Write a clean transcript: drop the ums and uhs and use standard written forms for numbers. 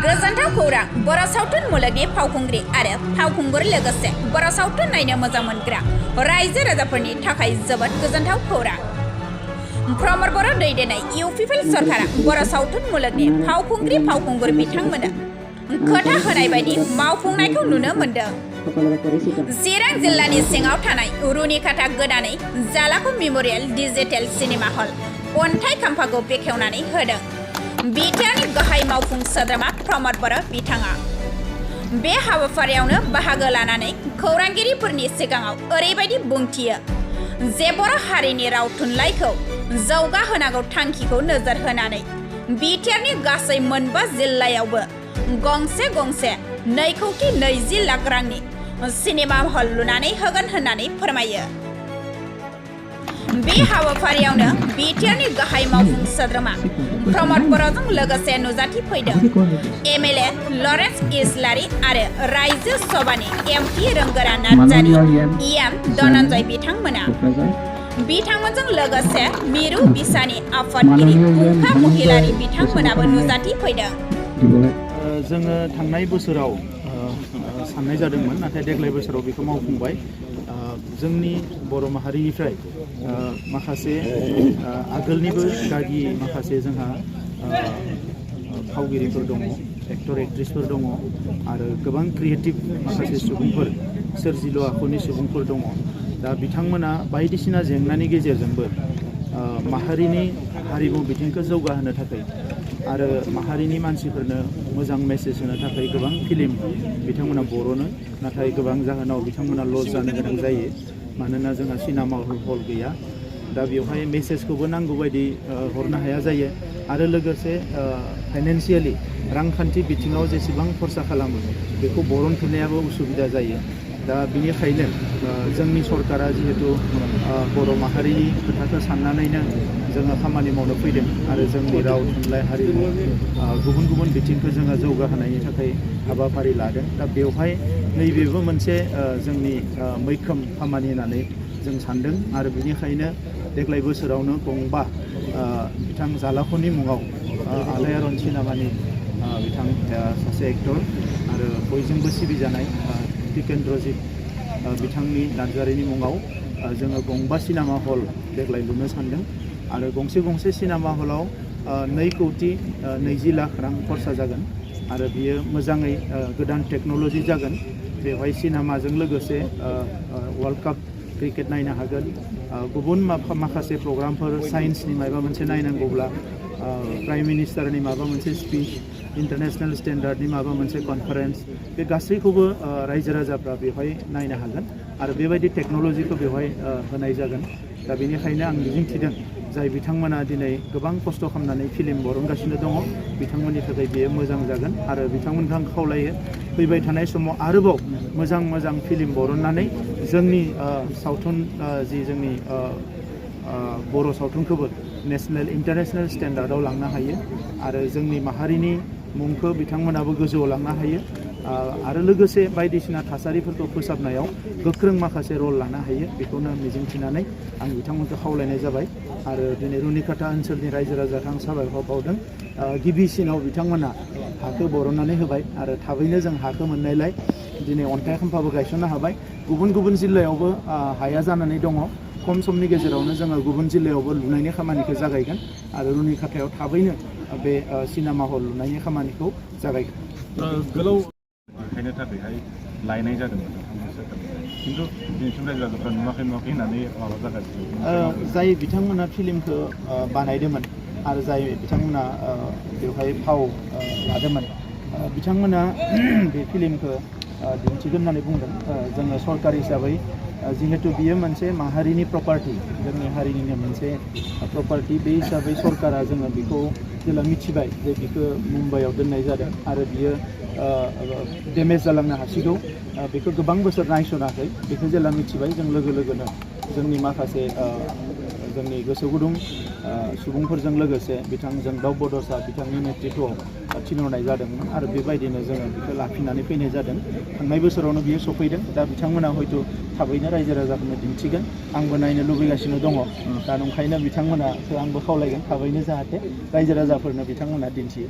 गोजोनथाव खौरां बर' सावथुन मुलुगनि फावखुंग्रि आरो फावखुंगुर लोगोसे बर' सावथुन नायनो मोजां मोनग्रा रायजो राजाफोरनि थाखाय जोबोद गोजोनथाव खौरां। प्रमद बर' दैदेननाय UPPL सरकारा बर' सावथुन मुलुगनि फावखुंग्रि फावखुंगुर बिथांमोननो खोथा होनाय बायदि मावफुंनायखौ नुनो मोनदों। चिरां जिल्लानि सिङाव थानाय रुनिकाटा गोदानै जालाको मेम'रियेल डिजिटेल सिनेमा हल अन्थाइ खाम्फाखौ बेखेवनानै होदों। बिटिआरनि गाहाय मावफुं सोद्रोमा प्रमद बर' बिथाङा बे हाबाफारियावनो बाहागो लानानै खौरांगिरिफोरनि सिगाङाव ओरैबायदि बुंथियो जे बर' हारिनि राव थुनलाइखौ जौगाहोनांगौ थांखिखौ नोजोर होनानै बिटिआरनि गासै मोनबा जिल्लायावबो गंसे 2,20 लाख रांनि सिनेमा हल लुनानै होगोन होननानै फोरमायो। बे हाबाफारियावनो बिटिआरनि गाहाय मावफुं सोद्रोमा प्रमद बर'जों लोगोसे नुजाथिफैदों MLA लरेन्स इस्लारि आरो रायजो सभानि MP रोंगोरा नार्जारी इ.एम दन'नजय बिथांमोना। बिथांमोनजों लोगोसे मिरु बिसानि आफादगिरि फुंखा महिलारि बिथांमोनाबो नुजाथिफैदों। जोङो थांनाय बोसोराव साननाय जादोंमोन, नाथाय देग्लाय बोसोराव बेखौ मावफुंबाय। जोंनि बर' माहारिनिफ्राय माखासे आगोलनिबो गागि माखासे जोंहा फावगिरिफोर दङ, एक्टर एक्ट्रिसफोर दङ आरो गोबां क्रिएटिभ माखासे सुबुंफोर, सोरजिलु आखुनि सुबुंफोर दङ। दा बिथांमोना बायदिसिना जेंनानि गेजेरजोंबो माहारिनि हारिमु बिथिंखौ जौगाहोनो थाखाय आरो माहारिनि मानसिफोरनो मोजां मेसेज होनो थाखाय गोबां फिल्म बिथांमोना बर'नो, नाथाय गोबां जाहोनाव बिथांमोना लस जानो गोनां जायो, मानोना जोंहा सिनेमा हल गैया। दा बेवहाय मेसेजखौबो नांगौ बायदि हरनो हाया जायो आरो लोगोसे फाइनेन्सियेलि रांखान्थि बिथिङाव जेसेबां खरसा खालामो बेखौ बरनफिननायाबो उसुबिदा जायो। दा बिनिखायनो जोंनि सरकारा जिहेतु बर' माहारिनि खोथाखौ साननानैनो जोङो खामानि मावनो फैदों आरो जोंनि राव थुनलाइ हारिमु गुबुन गुबुन बिथिंखौ जोङो जौगाहोनायनि थाखाय हाबाफारि लादों। दा बेवहाय नैबेबो मोनसे जोंनि मैखोम खामानि होननानै जों सानदों आरो बिनिखायनो देग्लाय बोसोरावनो गंबा बिथां जालाकोनि मुङाव आलायारन सिनेमानि बिथां सासे एक्टर आरो बयजोंबो सिबिजानाय तिकेन्द्रजित बिथांनि नार्जारीनि मुङाव जोङो गंबा सिनेमा हल देग्लाय लुनो सानदों आरो गंसे सिनेमा हलाव 2,20 लाख रां खरसा जागोन आरो बियो मोजाङै गोदान टेक्न'लजि जागोन। बेवहाय सिनेमाजों लोगोसे वर्ल्ड काप क्रिकेट नायनो हागोन, गुबुन माखासे प्रग्रामफोर साइन्सनि माबा मोनसे नायनांगौब्ला प्राइम मिनिस्टारनि माबा मोनसे स्पिच, इन्टारनेशनेल स्टेन्डार्डनि माबा मोनसे कनफारेन्स, बे गासैखौबो रायजो राजाफ्रा बेवहाय नायनो हागोन आरो बेबायदि टेक्न'लजिखौ बेवहाय होनाय जागोन। दा बेनिखायनो आं मिजिंथिदों जाय बिथांमोना दिनै गोबां खस्थ' खालामनानै फिल्म बरनगासिनो दङ बिथांमोननि थाखाय बेयो मोजां जागोन आरो बिथांमोनखौ आं खावलायो फैबाय थानाय समाव आरोबाव मोजां फिल्म बरननानै जोंनि सावथुन जि जोंनि बर' सावथुनखौबो नेसनेल इन्टारनेशनेल स्टेन्डार्डआव लांनो हायो आरो जोंनि माहारिनि मुंखौ बिथांमोनाबो गोजौआव लांनो हायो आरो लोगोसे बायदिसिना थासारिफोरखौ फोसाबनायाव गोख्रों माखासे रल लानो हायो, बेखौनो मिजिंथिनानै आं बिथांमोनखौ खावलायनाय जाबाय। आरो दिनै रुनिकाटा ओनसोलनि रायजो राजाखौ आं साबायखर बावदों। गिबिसिनाव बिथांमोना हाखौ बरननानै होबाय आरो थाबैनो जों हाखौ मोननायलाय दिनै अन्थाइ खाम्फाबो गायसननो हाबाय। गुबुन जिल्लायावबो हाया जानानै दङ। खम समनि गेजेरावनो जोङो गुबुन जिल्लायावबो लुनायनि खामानिखौ जागायगोन आरो रुनिकाटायाव थाबैनो बे सिनेमा हल लुनायनि खामानिखौ जागायगोन। गोलाव देखायनो थाखायहाय लायनाय जादोंमोन खिन्थु दिनैसिम रायजो राजाफ्रा नुवाखै होननानै माबा जागासिनो। जाय बिथांमोना फिल्मखौ बानायदोंमोन आरो जाय बिथांमोना बेवहाय फाव लादोंमोन बिथांमोना बे फिल्मखौ दिन्थिगोन होननानै बुंदों। जोङो सरकार हिसाबै जिहेतु बियो मोनसे माहारिनि प्रपार्टि, जोंनि हारिनिनो मोनसे प्रपार्टि, बे हिसाबै सरकारा जोङो बेखौ जेब्ला मिथिबाय जे बेखौ मुम्बाइआव दोननाय जादों आरो बियो डेमेज जालांनो हासिगौ, बेखौ गोबां बोसोर नायसनाखै, बेखौ जेब्ला मिथिबाय जों लोगोनो जोंनि माखासे जोंनि गोसो गुदुं सुबुंफोरजों लोगोसे बिथांजों दाउ बड'सा बिथांनि नेतृत्वआव थिनहरनाय जादोंमोन आरो बेबायदिनो जोङो बेखौ लाफिननानै फैनाय जादों। थांनाय बोसोरावनो बियो सफैदों। दा बिथांमोना हयथ' थाबैनो रायजो राजाफोरनो दिन्थिगोन, आंबो नायनो लुबैगासिनो दङ। दा नंखायनो बिथांमोना आंबो खावलायगोन थाबैनो जाहाथे रायजो राजाफोरनो बिथांमोना दिन्थियो।